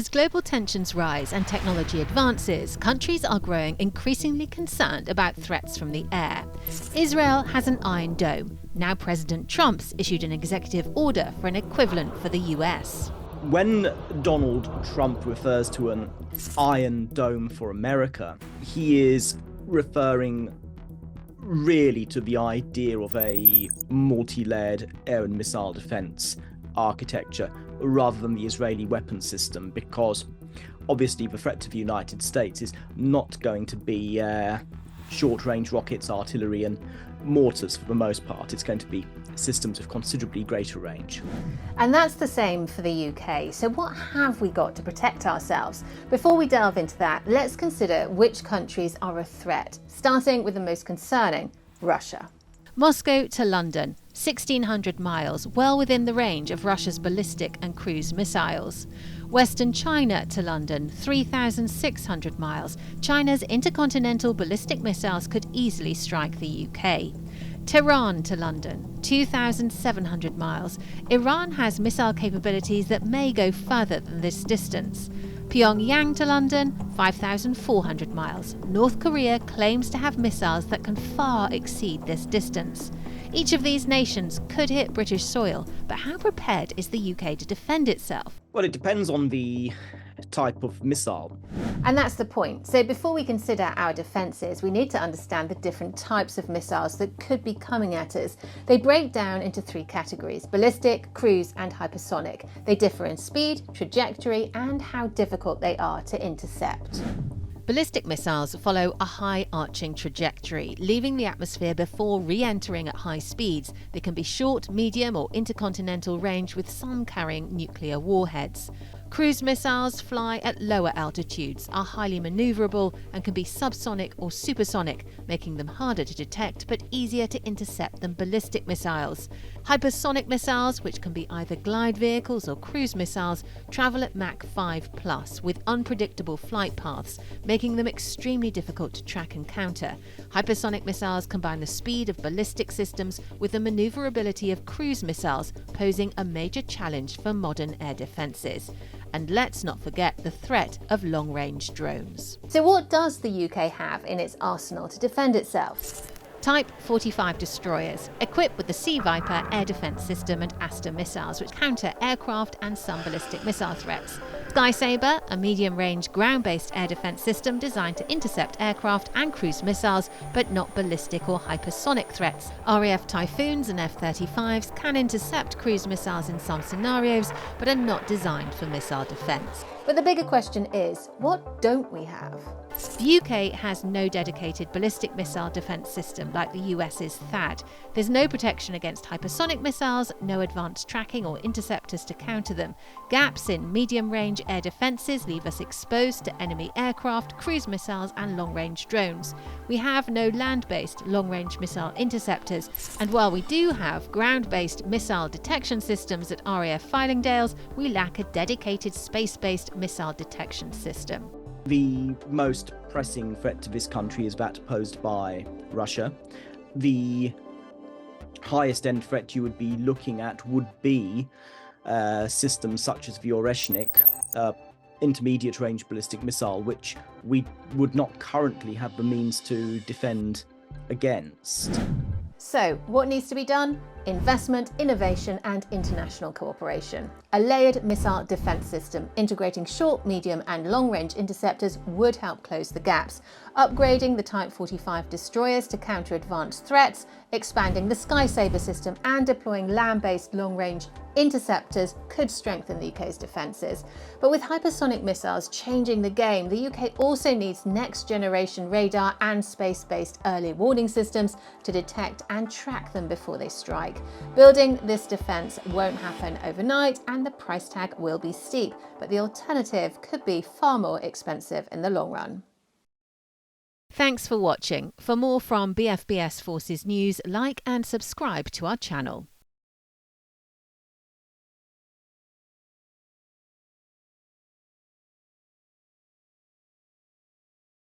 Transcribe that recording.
As global tensions rise and technology advances, countries are growing increasingly concerned about threats from the air. Israel has an Iron Dome. Now President Trump's issued an executive order for an equivalent for the US. When Donald Trump refers to an Iron Dome for America, he is referring really to the idea of a multi-layered air and missile defense architecture rather than the Israeli weapons system, because obviously the threat to the United States is not going to be short-range rockets, artillery and mortars for the most part. It's going to be systems of considerably greater range. And that's the same for the UK. So what have we got to protect ourselves? Before we delve into that, let's consider which countries are a threat, starting with the most concerning, Russia. Moscow to London, 1,600 miles, well within the range of Russia's ballistic and cruise missiles. Western China to London, 3,600 miles. China's intercontinental ballistic missiles could easily strike the UK. Tehran to London, 2,700 miles. Iran has missile capabilities that may go further than this distance. Pyongyang to London, 5,400 miles. North Korea claims to have missiles that can far exceed this distance. Each of these nations could hit British soil, but how prepared is the UK to defend itself? Well, it depends on the type of missile. And that's the point. So before we consider our defences, we need to understand the different types of missiles that could be coming at us. They break down into three categories: ballistic, cruise and hypersonic. They differ in speed, trajectory and how difficult they are to intercept. Ballistic missiles follow a high arching trajectory, leaving the atmosphere before re-entering at high speeds. They can be short, medium or intercontinental range, with some carrying nuclear warheads. Cruise missiles fly at lower altitudes, are highly manoeuvrable and can be subsonic or supersonic, making them harder to detect but easier to intercept than ballistic missiles. Hypersonic missiles, which can be either glide vehicles or cruise missiles, travel at Mach 5+ with unpredictable flight paths, making them extremely difficult to track and counter. Hypersonic missiles combine the speed of ballistic systems with the manoeuvrability of cruise missiles, posing a major challenge for modern air defences. And let's not forget the threat of long-range drones. So what does the UK have in its arsenal to defend itself? Type 45 destroyers, equipped with the Sea Viper air defence system and Aster missiles, which counter aircraft and some ballistic missile threats. Sky Sabre, a medium-range ground-based air defence system designed to intercept aircraft and cruise missiles, but not ballistic or hypersonic threats. RAF Typhoons and F-35s can intercept cruise missiles in some scenarios, but are not designed for missile defence. But the bigger question is, what don't we have? The UK has no dedicated ballistic missile defence system like the US's THAAD. There's no protection against hypersonic missiles, no advanced tracking or interceptors to counter them. Gaps in medium-range air defences leave us exposed to enemy aircraft, cruise missiles and long-range drones. We have no land-based long-range missile interceptors, and while we do have ground-based missile detection systems at RAF Fylingdales, we lack a dedicated space-based missile detection system. The most pressing threat to this country is that posed by Russia. The highest end threat you would be looking at would be systems such as the Oreshnik, intermediate range ballistic missile, which we would not currently have the means to defend against. So, what needs to be done? Investment, innovation and international cooperation. A layered missile defence system integrating short, medium and long-range interceptors would help close the gaps. Upgrading the Type 45 destroyers to counter advanced threats, expanding the Sky Sabre system and deploying land-based long-range interceptors could strengthen the UK's defences. But with hypersonic missiles changing the game, the UK also needs next-generation radar and space-based early warning systems to detect and track them before they strike. Building this defence won't happen overnight and the price tag will be steep, but the alternative could be far more expensive in the long run. Thanks for watching. For more from BFBS Forces News, like and subscribe to our channel.